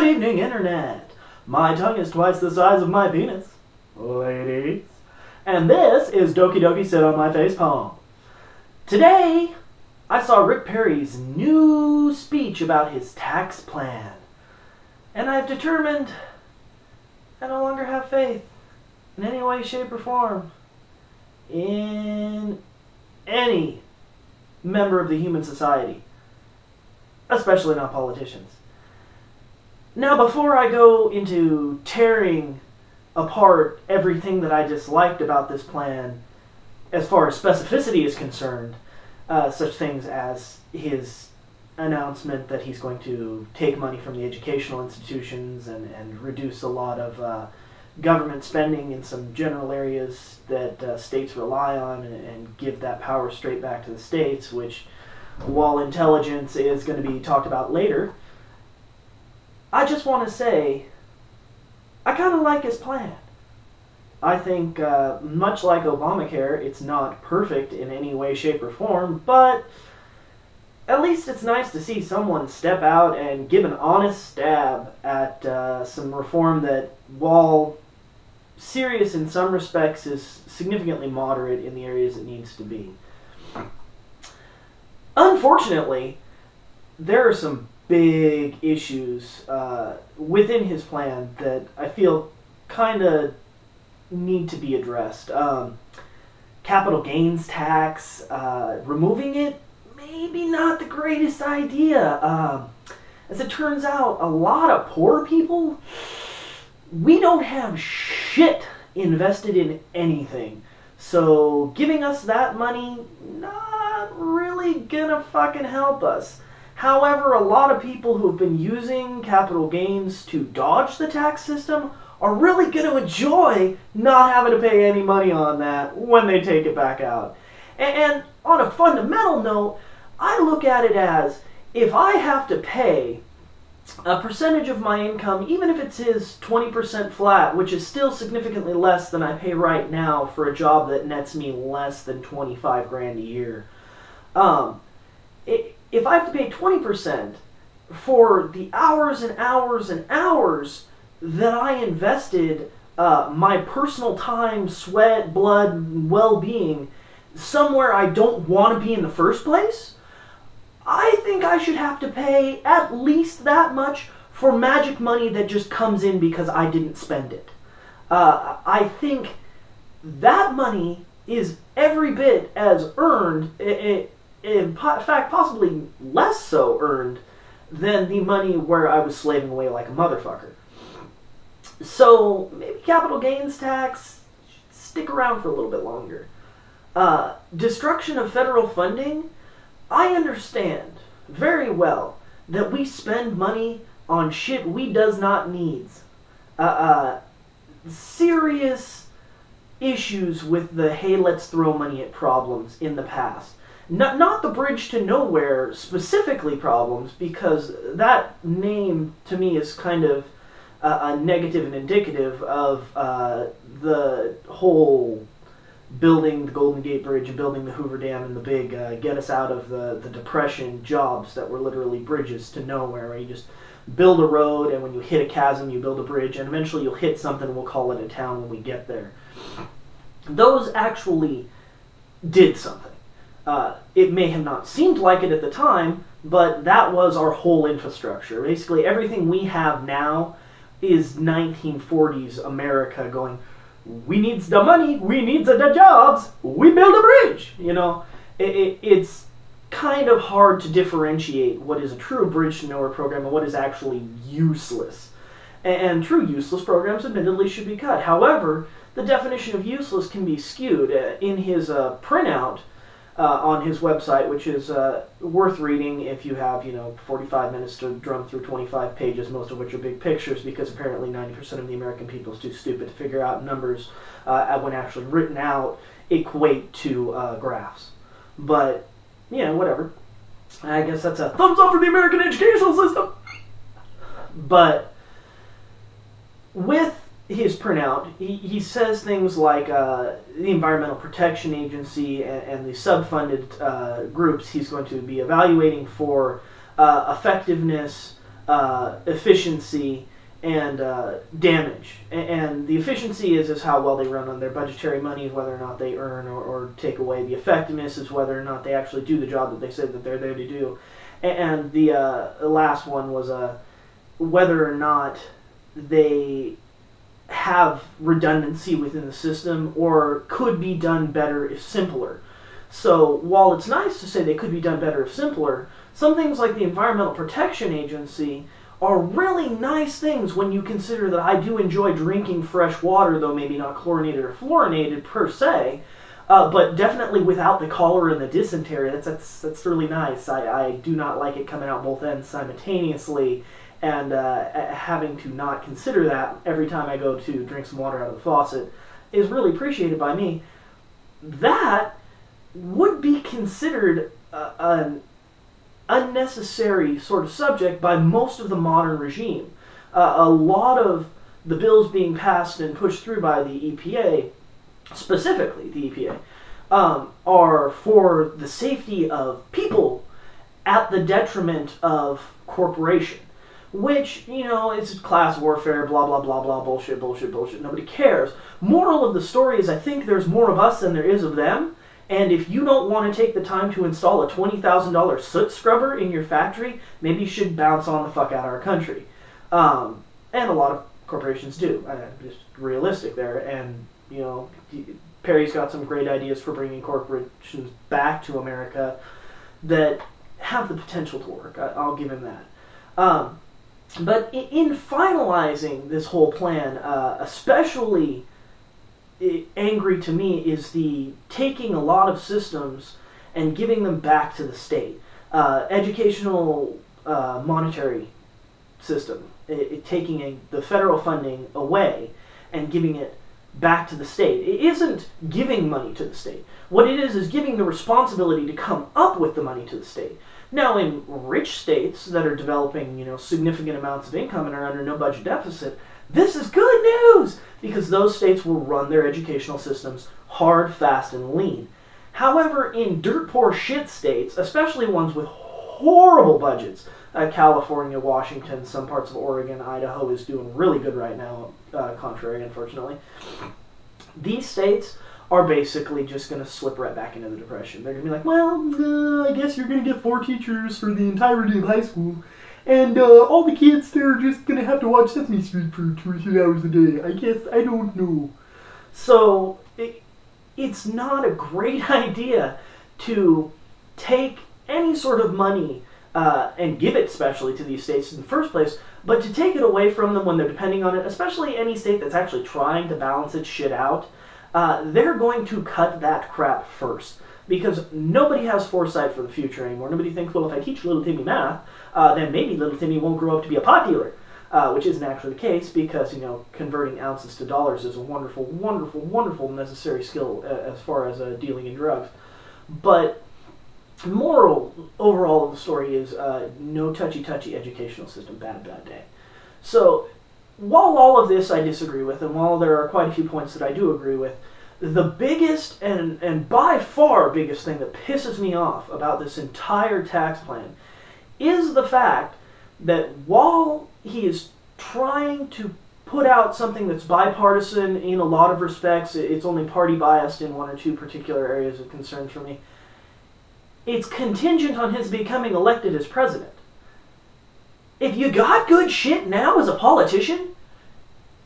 evening, Internet. My tongue is twice the size of my penis, ladies. And this is Doki Doki Sit on My Face Palm. Today, I saw Rick Perry's new speech about his tax plan. And I've determined I no longer have faith in any way, shape, or form in any member of the human society, especially not politicians. Now, before I go into tearing apart everything that I disliked about this plan, as far as specificity is concerned, such things as his announcement that he's going to take money from the educational institutions and reduce a lot of government spending in some general areas that states rely on and give that power straight back to the states, which, while intelligence is going to be talked about later, I just want to say I kind of like his plan. I think, much like Obamacare, it's not perfect in any way, shape, or form, but at least it's nice to see someone step out and give an honest stab at some reform that, while serious in some respects, is significantly moderate in the areas it needs to be. Unfortunately, there are some big issues within his plan that I feel kind of need to be addressed. Capital gains tax, removing it, maybe not the greatest idea. As it turns out, a lot of poor people, we don't have shit invested in anything. So giving us that money, not really gonna fucking help us. However, a lot of people who've been using capital gains to dodge the tax system are really going to enjoy not having to pay any money on that when they take it back out. And on a fundamental note, I look at it as, if I have to pay a percentage of my income, even if it is 20% flat, which is still significantly less than I pay right now for a job that nets me less than 25 grand a year, if I have to pay 20% for the hours and hours and hours that I invested my personal time, sweat, blood, well-being somewhere I don't want to be in the first place, I think I should have to pay at least that much for magic money that just comes in because I didn't spend it. I think that money is every bit as earned, in fact, possibly less so earned than the money where I was slaving away like a motherfucker. So maybe capital gains tax should stick around for a little bit longer. Destruction of federal funding, I understand very well that we spend money on shit we does not need. Serious issues with the hey, let's throw money at problems in the past. Not the bridge to nowhere specifically problems, because that name to me is kind of a negative and indicative of the whole building the Golden Gate Bridge and building the Hoover Dam and the big get us out of the Depression jobs that were literally bridges to nowhere, where you just build a road and when you hit a chasm you build a bridge and eventually you'll hit something and we'll call it a town when we get there. Those actually did something. It may have not seemed like it at the time, but that was our whole infrastructure. Basically, everything we have now is 1940s America going, we needs the money, we needs the jobs, we build a bridge. You know, it's kind of hard to differentiate what is a true bridge to nowhere program and what is actually useless. And true useless programs admittedly should be cut. However, the definition of useless can be skewed. In his printout, on his website, which is worth reading if you have, 45 minutes to drum through 25 pages, most of which are big pictures, because apparently 90% of the American people is too stupid to figure out numbers when actually written out equate to graphs. But, whatever. I guess that's a thumbs up for the American educational system. But with his printout, he says things like the Environmental Protection Agency and the subfunded groups he's going to be evaluating for effectiveness efficiency and damage. And the efficiency is how well they run on their budgetary money, whether or not they earn or take away. The effectiveness is whether or not they actually do the job that they say that they're there to do. And the last one was whether or not they have redundancy within the system or could be done better if simpler. So while it's nice to say they could be done better if simpler, some things like the Environmental Protection Agency are really nice things when you consider that I do enjoy drinking fresh water, though maybe not chlorinated or fluorinated per se, but definitely without the cholera and the dysentery. That's really nice. I do not like it coming out both ends simultaneously, and having to not consider that every time I go to drink some water out of the faucet is really appreciated by me. That would be considered an unnecessary sort of subject by most of the modern regime. A lot of the bills being passed and pushed through by the EPA, specifically the EPA, are for the safety of people at the detriment of corporation. Which, you know, is class warfare, blah, blah, blah, blah, bullshit, bullshit, bullshit. Nobody cares. Moral of the story is I think there's more of us than there is of them. And if you don't want to take the time to install a $20,000 soot scrubber in your factory, maybe you should bounce on the fuck out of our country. And a lot of corporations do. I'm just realistic there. And, you know, Perry's got some great ideas for bringing corporations back to America that have the potential to work. I'll give him that. But in finalizing this whole plan, especially angry to me is the taking a lot of systems and giving them back to the state. Educational monetary system, taking the federal funding away and giving it back to the state. It isn't giving money to the state. What it is giving the responsibility to come up with the money to the state. Now, in rich states that are developing, you know, significant amounts of income and are under no budget deficit, this is good news because those states will run their educational systems hard, fast, and lean. However, in dirt poor shit states, especially ones with horrible budgets, California, Washington, some parts of Oregon, Idaho is doing really good right now, contrary, unfortunately. These states are basically just going to slip right back into the Depression. They're going to be like, well, I guess you're going to get 4 teachers for the entirety of high school, and all the kids, they're just going to have to watch Sesame Street for 2 or 3 hours a day. I guess, I don't know. So, it's not a great idea to take any sort of money and give it specially to these states in the first place, but to take it away from them when they're depending on it, especially any state that's actually trying to balance its shit out, they're going to cut that crap first. Because nobody has foresight for the future anymore. Nobody thinks, well, if I teach little Timmy math, then maybe little Timmy won't grow up to be a pot dealer. Which isn't actually the case because, you know, converting ounces to dollars is a wonderful, wonderful, wonderful necessary skill as far as dealing in drugs. But moral overall of the story is no touchy-touchy educational system, bad day. So while all of this I disagree with, and while there are quite a few points that I do agree with, the biggest and by far biggest thing that pisses me off about this entire tax plan is the fact that while he is trying to put out something that's bipartisan in a lot of respects, it's only party biased in 1 or 2 particular areas of concern for me, it's contingent on his becoming elected as president. If you got good shit now as a politician,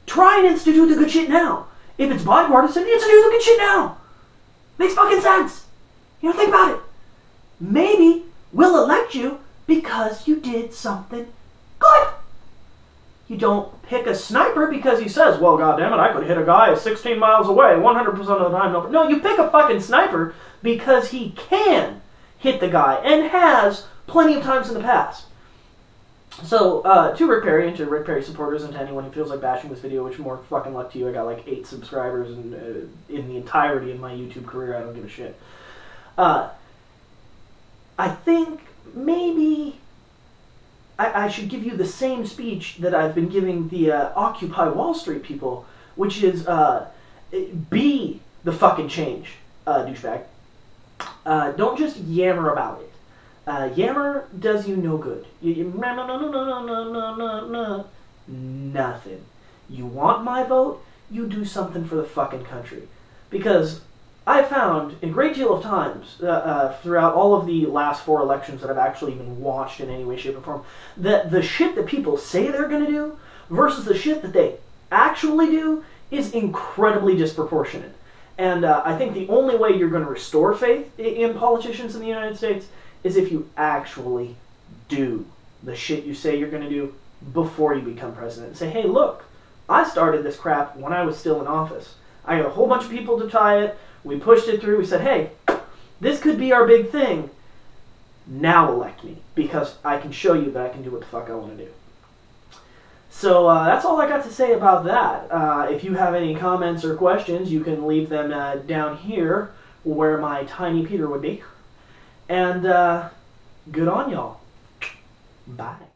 try and institute the good shit now. If it's bipartisan, institute the good shit now. Makes fucking sense. You know, think about it. Maybe we'll elect you because you did something good. You don't pick a sniper because he says, well, goddammit, I could hit a guy 16 miles away 100% of the time. No, you pick a fucking sniper because he can hit the guy and has plenty of times in the past. So, to Rick Perry and to Rick Perry supporters and to anyone who feels like bashing this video, which more fucking luck to you, I got like 8 subscribers and, in the entirety of my YouTube career, I don't give a shit. I think maybe I should give you the same speech that I've been giving the Occupy Wall Street people, which is, be the fucking change, douchebag. Don't just yammer about it. Yammer does you no good. Nothing. You want my vote? You do something for the fucking country. Because I found in a great deal of times throughout all of the last 4 elections that I've actually even watched in any way, shape, or form, that the shit that people say they're going to do versus the shit that they actually do is incredibly disproportionate. And I think the only way you're going to restore faith in politicians in the United States is if you actually do the shit you say you're going to do before you become president. And say, hey, look, I started this crap when I was still in office. I got a whole bunch of people to tie it. We pushed it through. We said, hey, this could be our big thing. Now elect me, because I can show you that I can do what the fuck I want to do. So that's all I got to say about that. If you have any comments or questions, you can leave them down here where my tiny Peter would be. And good on y'all. Bye.